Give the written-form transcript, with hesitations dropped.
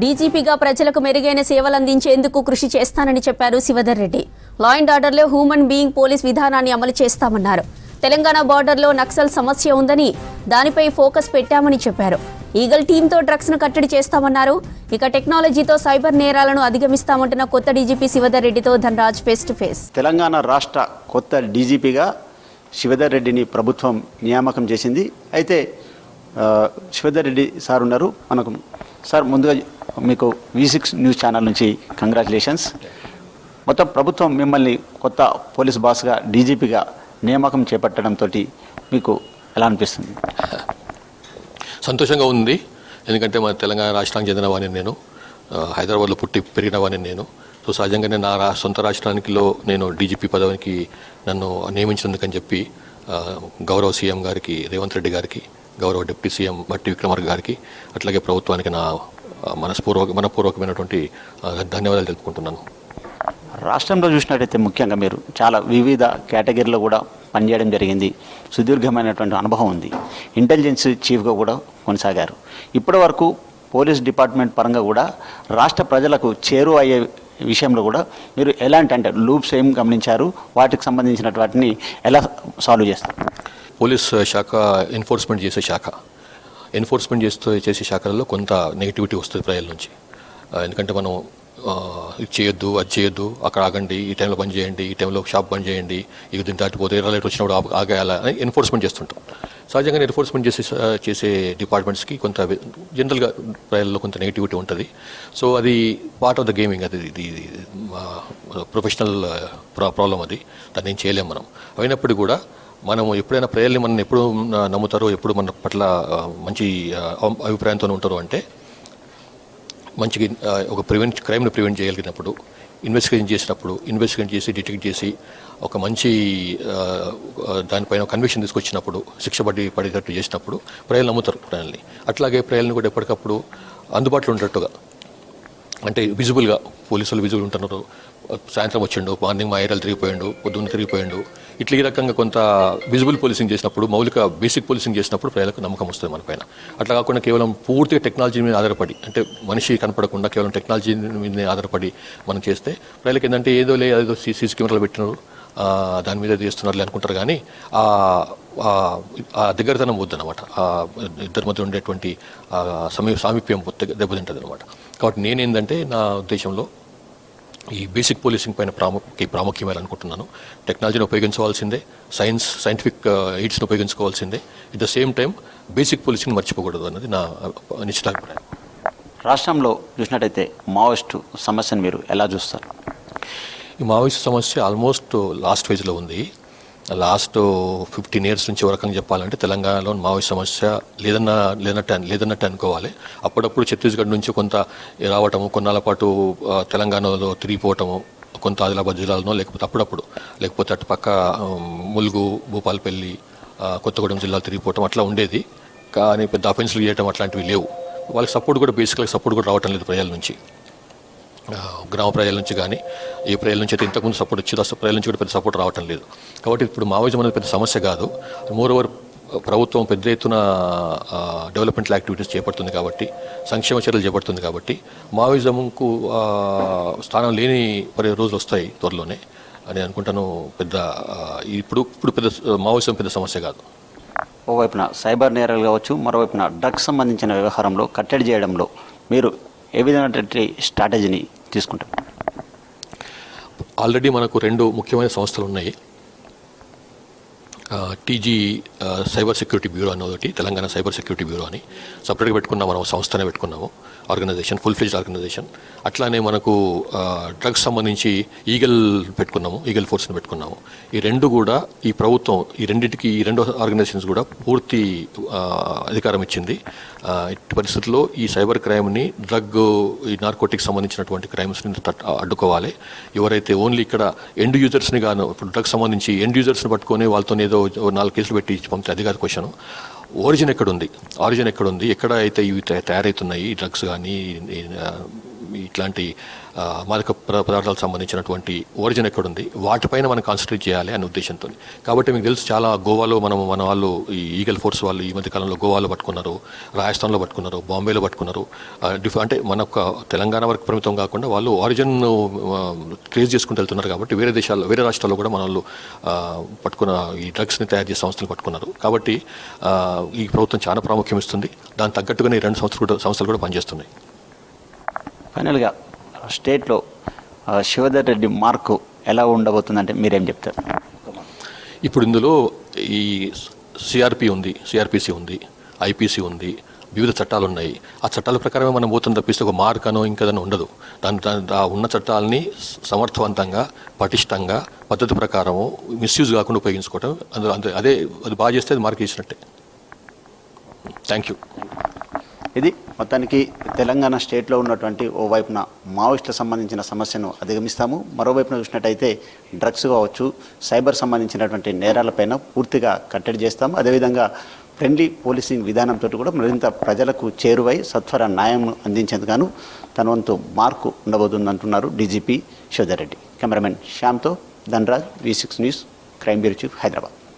డీజీపీగా ప్రజలకు మెరుగైన సేవలందించేందుకు కృషి చేస్తానని చెప్పారు శివధర్ రెడ్డి. లా అండ్ ఆర్డర్లో హ్యూమన్ బీయింగ్ పోలీస్ విధానాన్ని అమలు చేస్తామన్నారు. తెలంగాణ బార్డర్లో నక్సల్ సమస్య ఉందని దానిపై ఫోకస్ పెట్టామని చెప్పారు. ఈగల్ టీంతో డ్రగ్స్ ను కట్టడి చేస్తామన్నారు. ఇక టెక్నాలజీతో సైబర్ నేరాలను అధిగమిస్తామంటున్న కొత్త డీజీపీ శివధర్ రెడ్డితో Dhanraj face to face. Telangana రాష్ట్ర కొత్త డీజీపీగా శివధర్ రెడ్డిని ప్రభుత్వం నియామకం చేసింది. అయితే శివధర్ రెడ్డి సార్ ఉన్నారు మనకు. సార్, ముందుగా మీకు V6 న్యూస్ ఛానల్ నుంచి కంగ్రాచులేషన్స్. మొత్తం ప్రభుత్వం మిమ్మల్ని కొత్త పోలీస్ బాస్గా డీజీపీగా నియామకం చేపట్టడంతో మీకు ఎలా అనిపిస్తుంది? సంతోషంగా ఉంది. ఎందుకంటే మన తెలంగాణ రాష్ట్రానికి చెందిన వాడిని నేను, హైదరాబాద్లో పుట్టి పెరిగిన వాడిని నేను. సో సహజంగానే నా సొంత రాష్ట్రానికిలో నేను డీజీపీ పదవికి నన్ను నియమించినందుకని చెప్పి గౌరవ సీఎం గారికి, రేవంత్ రెడ్డి గారికి, గౌరవ డిప్యూటీ సీఎం బట్టి విక్రమార్క గారికి, అట్లాగే ప్రభుత్వానికి నా మనపూర్వకమైనటువంటి ధన్యవాదాలు తెలుపుకుంటున్నాను. రాష్ట్రంలో చూసినట్టయితే ముఖ్యంగా మీరు చాలా వివిధ కేటగిరీలో కూడా పనిచేయడం జరిగింది. సుదీర్ఘమైనటువంటి అనుభవం ఉంది. ఇంటెలిజెన్స్ చీఫ్గా కూడా కొనసాగారు. ఇప్పటి వరకు పోలీస్ డిపార్ట్మెంట్ పరంగా కూడా రాష్ట్ర ప్రజలకు చేరువ అయ్యే విషయంలో కూడా మీరు ఎలాంటి లూప్స్ ఏం గమనించారు? వాటికి సంబంధించిన వాటిని ఎలా సాల్వ్ చేస్తారు? పోలీస్ శాఖ ఎన్ఫోర్స్మెంట్ చేసే శాఖలలో కొంత నెగిటివిటీ వస్తుంది ప్రజల నుంచి. ఎందుకంటే మనం ఇది చేయొద్దు, అది చేయొద్దు, అక్కడ ఆగండి, ఈ టైంలో పని చేయండి, ఈ టైంలో షాప్ బంద్ చేయండి, ఇక దీన్ని దాటిపోతే ఎర్రలైట్ వచ్చినప్పుడు ఆగేయాలా అని ఎన్ఫోర్స్మెంట్ చేస్తుంటాం. సహజంగా ఎన్ఫోర్స్మెంట్ చేసే డిపార్ట్మెంట్స్కి కొంత జనరల్గా ప్రజల్లో కొంత నెగిటివిటీ ఉంటుంది. సో అది పార్ట్ ఆఫ్ ద గేమింగ్. అది ఇది ప్రొఫెషనల్ ప్రాబ్లం. అది దాన్ని ఏం చేయలేము మనం. అయినప్పటికీ కూడా మనము ఎప్పుడైనా ప్రజల్ని మనం ఎప్పుడు నమ్ముతారో, ఎప్పుడు మన పట్ల మంచి అభిప్రాయంతో ఉంటారో అంటే మంచిగా ఒక క్రైమ్ని ప్రివెంట్ చేయగలిగినప్పుడు, ఇన్వెస్టిగేషన్ చేసి డిటెక్ట్ చేసి ఒక మంచి దానిపైన కన్విక్షన్ తీసుకొచ్చినప్పుడు, శిక్ష పడేటట్టు చేసినప్పుడు ప్రజలు నమ్ముతారు ప్రజల్ని. అట్లాగే ప్రజల్ని కూడా ఎప్పటికప్పుడు అందుబాటులో ఉండేట్టుగా, అంటే విజిబుల్గా పోలీసులు విజిబుల్ ఉంటున్నారు. సాయంత్రం వచ్చిండు, మార్నింగ్ మా ఏరియాలు తిరిగిపోయాడు, పొద్దున్న తిరిగిపోయాడు, ఇట్లా ఈ రకంగా కొంత విజిబుల్ పోలీసింగ్ చేసినప్పుడు, బేసిక్ పోలీసింగ్ చేసినప్పుడు ప్రజలకు నమ్మకం వస్తుంది మన పైన. అట్లా కాకుండా కేవలం పూర్తిగా టెక్నాలజీ మీద ఆధారపడి, అంటే మనిషి కనపడకుండా కేవలం టెక్నాలజీ మీద ఆధారపడి మనం చేస్తే ప్రజలకు ఏంటంటే ఏదో సీసీ కెమెరాలు పెట్టినారు, దాని మీద చేస్తున్నారు అనుకుంటారు. కానీ ఆ దగ్గరతనం వద్దనమాట. ఇద్దరి మధ్య ఉండేటువంటి సామీప్యం దెబ్బతింటుంది అనమాట. కాబట్టి నేనేంటంటే నా ఉద్దేశంలో ఈ బేసిక్ పోలీసింగ్ పైన ప్రాముఖ్యమే అనుకుంటున్నాను. టెక్నాలజీని ఉపయోగించవలసిందే, సైంటిఫిక్ ఎయిడ్స్ని ఉపయోగించుకోవాల్సిందే. At the same time basic policing మర్చిపోకూడదు అన్నది నా నిశ్చితాభిప్రాయం. రాష్ట్రంలో చూసినట్టయితే మావోయిస్టు సమస్యను మీరు ఎలా చూస్తారు? ఈ మావోయిస్ట్ సమస్య ఆల్మోస్ట్ లాస్ట్ ఫేజ్లో ఉంది. లాస్ట్ 15 years నుంచి ఒక రకంగా చెప్పాలంటే తెలంగాణలో మావోయిస్ట్ సమస్య లేదన్నట్టు అనుకోవాలి. అప్పుడప్పుడు ఛత్తీస్గఢ్ నుంచి కొంత రావటము, కొన్నాళ్ళ పాటు తెలంగాణలో తిరిగిపోవటము, కొంత ఆదిలాబాద్ జిల్లాలో, లేకపోతే అటుపక్క ములుగు, భూపాలపల్లి, కొత్తగూడెం జిల్లాలు తిరిగిపోవటం అట్లా ఉండేది. కానీ పెద్ద అఫెన్స్లు చేయటం అట్లాంటివి లేవు. వాళ్ళకి సపోర్ట్ కూడా బేసిక్గా సపోర్ట్ కూడా రావటం లేదు ప్రజల నుంచి, గ్రామ ప్రజల నుంచి కానీ ఏ ప్రజల నుంచి అయితే ఇంతకుముందు సపోర్ట్ వచ్చేది, ప్రజల నుంచి కూడా పెద్ద సపోర్ట్ రావటం లేదు. కాబట్టి ఇప్పుడు మావోయిజం అనేది పెద్ద సమస్య కాదు. మోరోవర్ ప్రభుత్వం పెద్ద ఎత్తున డెవలప్మెంటల్ యాక్టివిటీస్ చేపడుతుంది కాబట్టి, సంక్షేమ చర్యలు చేపడుతుంది కాబట్టి మావోయిజంకు స్థానం లేని రోజులు వస్తాయి త్వరలోనే అని అనుకుంటాను. ఇప్పుడు పెద్ద మావోయిజం పెద్ద సమస్య కాదు. ఓవైపున సైబర్ నేరాలు కావచ్చు, మరోవైపున డ్రగ్స్ సంబంధించిన వ్యవహారంలో కట్టడి చేయడంలో మీరు ఏ విధమైనటువంటి స్ట్రాటజీని తీసుకుంటారు? ఆల్రెడీ మనకు 2 ముఖ్యమైన సంస్థలు ఉన్నాయి. టీజీ సైబర్ సెక్యూరిటీ బ్యూరో అని ఒకటి, తెలంగాణ సైబర్ సెక్యూరిటీ బ్యూరో అని సపరేట్గా పెట్టుకున్నాము. మనం సంస్థనే పెట్టుకున్నాము, ఆర్గనైజేషన్, ఫుల్ ఫ్లెడ్జ్డ్ ఆర్గనైజేషన్. అట్లానే మనకు డ్రగ్స్ సంబంధించి ఈగల్ ఫోర్స్ని పెట్టుకున్నాము. ఈ 2 కూడా ఈ ప్రభుత్వం ఈ 2 ఆర్గనైజేషన్స్ కూడా పూర్తి అధికారం ఇచ్చింది. ఇట్టి పరిస్థితుల్లో ఈ సైబర్ క్రైమ్ని, ఈ నార్కోటిక్స్ సంబంధించినటువంటి క్రైమ్స్ని అడ్డుకోవాలి. ఎవరైతే ఓన్లీ ఇక్కడ ఎండ్ యూజర్స్ని గాను, ఇప్పుడు డ్రగ్స్ సంబంధించి ఎండ్ యూజర్స్ని పట్టుకొని వాళ్ళతో ఏదో 4 కేసులు పెట్టి పంపితే అది కాదు క్వశ్చన్. ఆరిజిన్ ఎక్కడుంది, ఎక్కడ అయితే ఇవి తయారవుతున్నాయి డ్రగ్స్ కానీ ఇట్లాంటి మాదక పదార్థాలకు సంబంధించినటువంటి ఒరిజిన్ ఎక్కడుంది వాటిపైన మనం కాన్సన్ట్రేట్ చేయాలి అనే ఉద్దేశంతో. కాబట్టి మీకు తెలుసు చాలా గోవాలో మన వాళ్ళు ఈ ఈగల్ ఫోర్స్ వాళ్ళు ఈ మధ్య కాలంలో గోవాలో పట్టుకున్నారు, రాజస్థాన్లో పట్టుకున్నారు, బాంబేలో పట్టుకున్నారు. అంటే మన తెలంగాణ వరకు పరిమితం కాకుండా వాళ్ళు ఆరిజిన్ ట్రేస్ చేసుకుంటూ వెళ్తున్నారు. కాబట్టి వేరే రాష్ట్రాల్లో కూడా మన వాళ్ళు పట్టుకున్న ఈ డ్రగ్స్ని తయారు చేసే సంస్థలు పట్టుకున్నారు. కాబట్టి ఈ ప్రభుత్వం చాలా ప్రాముఖ్యం ఇస్తుంది. దాని తగ్గట్టుగానే ఈ 2 సంస్థలు కూడా పనిచేస్తున్నాయి. ఫైనల్గా స్టేట్లో శివధర్ రెడ్డి మార్కు ఎలా ఉండబోతుందంటే మీరేం చెప్తారు? ఇప్పుడు ఇందులో ఈ సిఆర్పిసి ఉంది, ఐపీసీ ఉంది, వివిధ చట్టాలు ఉన్నాయి. ఆ చట్టాల ప్రకారమే మనం పోతుంది తప్పిస్తే ఒక మార్క్ అనో ఇంకేదైనా ఉండదు. ఆ ఉన్న చట్టాలని సమర్థవంతంగా, పటిష్టంగా, పద్ధతి ప్రకారము మిస్యూజ్ కాకుండా ఉపయోగించుకోవటం. అది బాగా చేస్తే అది మార్క్ ఇచ్చినట్టే. Thank you. ఇది మొత్తానికి తెలంగాణ స్టేట్లో ఉన్నటువంటి ఓవైపున మావోయిస్టులకు సంబంధించిన సమస్యను అధిగమిస్తాము, మరోవైపున చూసినట్టయితే డ్రగ్స్ కావచ్చు, సైబర్ సంబంధించినటువంటి నేరాలపైన పూర్తిగా కట్టడి చేస్తాము. అదేవిధంగా ఫ్రెండ్లీ పోలీసింగ్ విధానంతో కూడా మరింత ప్రజలకు చేరువై సత్వర న్యాయం అందించేందుకు తన వంతు మార్కు ఉండబోతుందంటున్నారు డీజీపీ శివధర్ రెడ్డి. కెమెరామెన్ శ్యామ్తో Dhanraj, V6 news, crime bureau chief, Hyderabad.